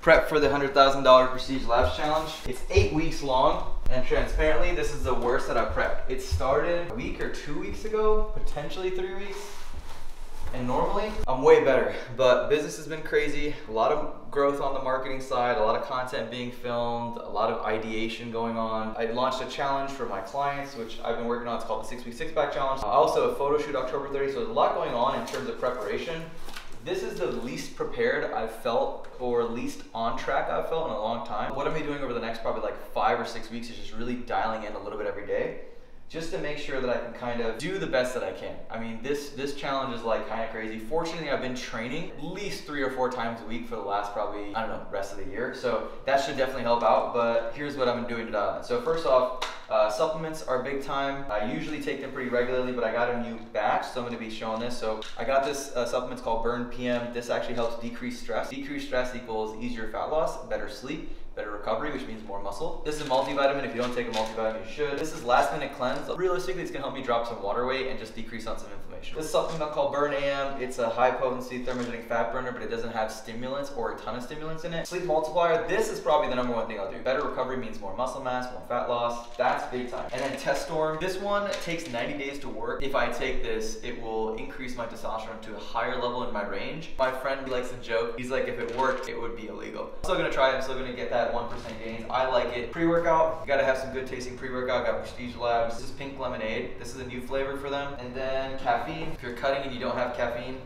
Prep for the $100,000 Prestige Labs Challenge. It's 8 weeks long, and transparently, this is the worst that I've prepped. It started a week or 2 weeks ago, potentially 3 weeks. And normally, I'm way better, but business has been crazy. A lot of growth on the marketing side, a lot of content being filmed, a lot of ideation going on. I launched a challenge for my clients, which I've been working on. It's called the 6-Week Six-Pack Challenge. I also have a photo shoot October 30th, so there's a lot going on in terms of preparation. This is the least prepared I've felt, or least on track I've felt in a long time. What I'm gonna be doing over the next probably like 5 or 6 weeks is just really dialing in a little bit every day, just to make sure that I can kind of do the best that I can. I mean, this challenge is like kind of crazy. Fortunately, I've been training at least 3 or 4 times a week for the last probably, I don't know, rest of the year. So that should definitely help out, but here's what I've been doing to dial in. So first off, supplements are big time. I usually take them pretty regularly, but I got a new batch, so I'm gonna be showing this. So I got this supplements called Burn PM. This actually helps decrease stress. Decreased stress equals easier fat loss, better sleep, better recovery, which means more muscle. This is a multivitamin. If you don't take a multivitamin, you should. This is Last Minute Cleanse. Realistically, it's gonna help me drop some water weight and just decrease on some inflammation. This supplement called Burn AM, it's a high potency thermogenic fat burner, but it doesn't have stimulants or a ton of stimulants in it. Sleep multiplier, this is probably the #1 thing I'll do. Better recovery means more muscle mass, more fat loss. That's big time. And then Test Storm, this one takes 90 days to work. If I take this, it will increase my testosterone to a higher level in my range. My friend likes to joke, he's like, if it worked, it would be illegal. I'm still gonna try it, I'm still gonna get that 1% gains. I like it. Pre-workout, you gotta have some good tasting pre-workout. Got Prestige Labs. This is pink lemonade. This is a new flavor for them. And then caffeine. If you're cutting and you don't have caffeine,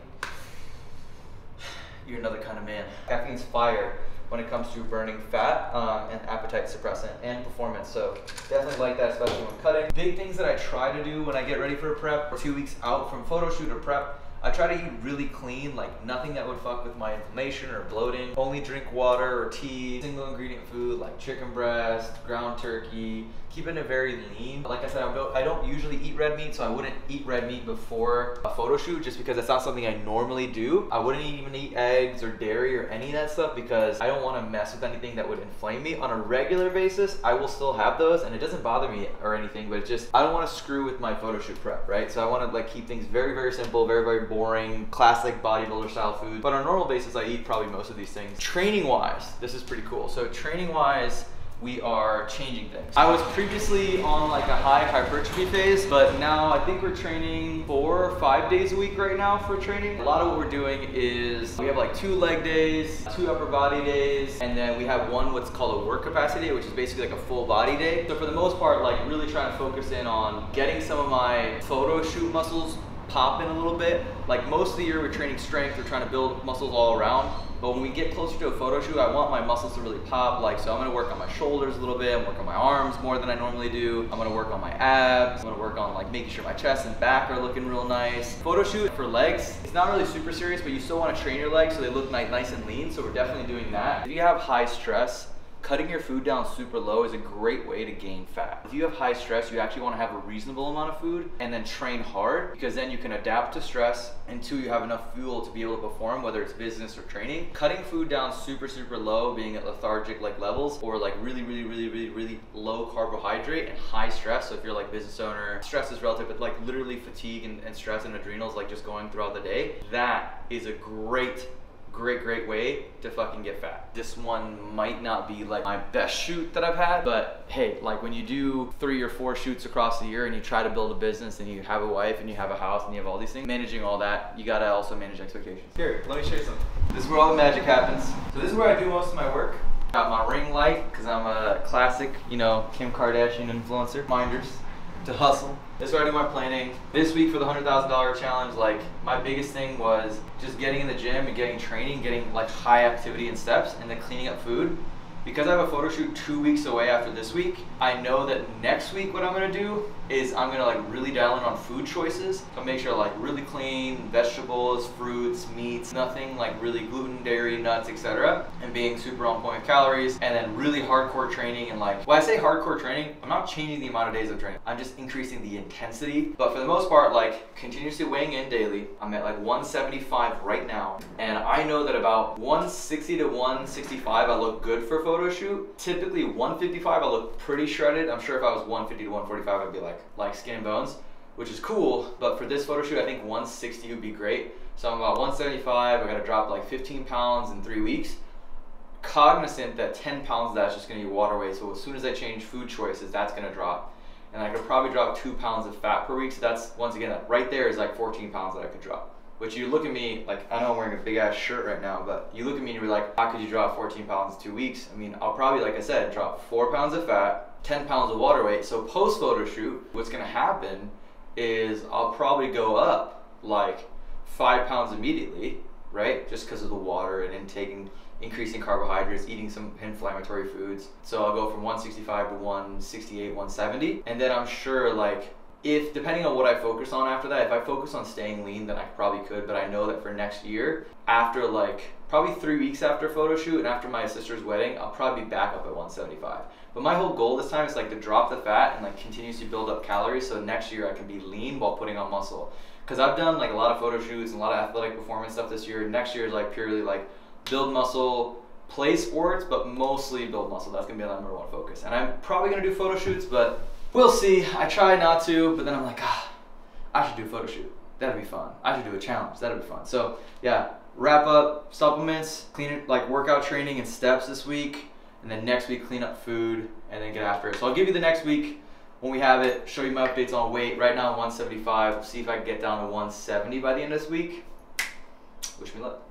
you're another kind of man. Caffeine's fire when it comes to burning fat and appetite suppressant and performance. So definitely like that, especially when cutting. Big things that I try to do when I get ready for a prep, or 2 weeks out from photo shoot or prep, I try to eat really clean, like nothing that would fuck with my inflammation or bloating. Only drink water or tea, single ingredient food like chicken breast, ground turkey, keeping it very lean. Like I said, I don't usually eat red meat, so I wouldn't eat red meat before a photo shoot just because that's not something I normally do. I wouldn't even eat eggs or dairy or any of that stuff because I don't want to mess with anything that would inflame me. On a regular basis, I will still have those and it doesn't bother me or anything, but it's just, I don't want to screw with my photo shoot prep, right? So I want to like keep things very, very simple, very, very boring, classic bodybuilder style food. But on a normal basis, I eat probably most of these things. Training wise, this is pretty cool. So training wise, we are changing things. I was previously on like a high hypertrophy phase, but now I think we're training 4 or 5 days a week right now for training. A lot of what we're doing is we have like 2 leg days, 2 upper body days, and then we have one what's called a work capacity day, which is basically like a full body day. So for the most part, like really trying to focus in on getting some of my photo shoot muscles popping a little bit. Like most of the year we're training strength, we're trying to build muscles all around. But when we get closer to a photo shoot, I want my muscles to really pop. Like, so I'm gonna work on my shoulders a little bit, I'm gonna work on my arms more than I normally do. I'm gonna work on my abs. I'm gonna work on like making sure my chest and back are looking real nice. Photo shoot for legs, it's not really super serious, but you still wanna train your legs so they look nice and lean. So we're definitely doing that. If you have high stress, cutting your food down super low is a great way to gain fat. If you have high stress, you actually want to have a reasonable amount of food and then train hard, because then you can adapt to stress until you have enough fuel to be able to perform, whether it's business or training. Cutting food down super, super low, being at lethargic like levels, or like really low carbohydrate and high stress. So if you're like business owner, stress is relative, but like literally fatigue and stress and adrenals like just going throughout the day, that is a great way to fucking get fat. This one might not be like my best shoot that I've had, but hey, like when you do 3 or 4 shoots across the year and you try to build a business and you have a wife and you have a house and you have all these things, managing all that, you gotta also manage expectations. Here, let me show you something. This is where all the magic happens. So this is where I do most of my work. Got my ring light, because I'm a classic, you know, Kim Kardashian influencer. Minders to hustle. This is where I do my planning. This week for the $100,000 challenge, like my biggest thing was just getting in the gym and getting training, getting like high activity and steps, and then cleaning up food. Because I have a photo shoot 2 weeks away after this week, I know that next week what I'm gonna do is I'm gonna like really dial in on food choices. So make sure like really clean vegetables, fruits, meats, nothing like really gluten, dairy, nuts, etc. And being super on point with calories, and then really hardcore training. And like, when I say hardcore training, I'm not changing the amount of days of training. I'm just increasing the intensity. But for the most part, like continuously weighing in daily. I'm at like 175 right now. And I know that about 160 to 165 I look good for photo shoot. Typically 155 I look pretty shredded. I'm sure if I was 150 to 145 I'd be like skin and bones, which is cool. But for this photo shoot I think 160 would be great. So I'm about 175. I gotta drop like 15 pounds in 3 weeks. cognizant that 10 pounds of that's just gonna be water weight. So as soon as I change food choices, that's gonna drop. And I could probably drop 2 pounds of fat per week. So that's, once again, that right there is like 14 pounds that I could drop. Which you look at me, like, I know I'm wearing a big ass shirt right now, but you look at me and you're like, how could you drop 14 pounds in 2 weeks? I mean, I'll probably, like I said, drop 4 pounds of fat, 10 pounds of water weight. So post photo shoot, what's gonna happen is I'll probably go up like 5 pounds immediately, right? Just because of the water and increasing carbohydrates, eating some inflammatory foods. So I'll go from 165 to 168, 170. And then I'm sure, like, if, depending on what I focus on after that, if I focus on staying lean, then I probably could, but I know that for next year, after like, probably 3 weeks after photo shoot and after my sister's wedding, I'll probably be back up at 175. But my whole goal this time is like to drop the fat and like continuously build up calories, so next year I can be lean while putting on muscle. Because I've done like a lot of photo shoots and a lot of athletic performance stuff this year. Next year is like purely like build muscle, play sports, but mostly build muscle. That's gonna be the number one focus. And I'm probably gonna do photo shoots, but we'll see. I try not to, but then I'm like, I should do a photo shoot. That'd be fun. I should do a challenge. That'd be fun. So yeah, wrap up supplements, clean it, like workout training and steps this week, and then next week clean up food and then get after it. So I'll give you the next week when we have it, show you my updates on weight. Right now I'm 175. We'll see if I can get down to 170 by the end of this week. Wish me luck.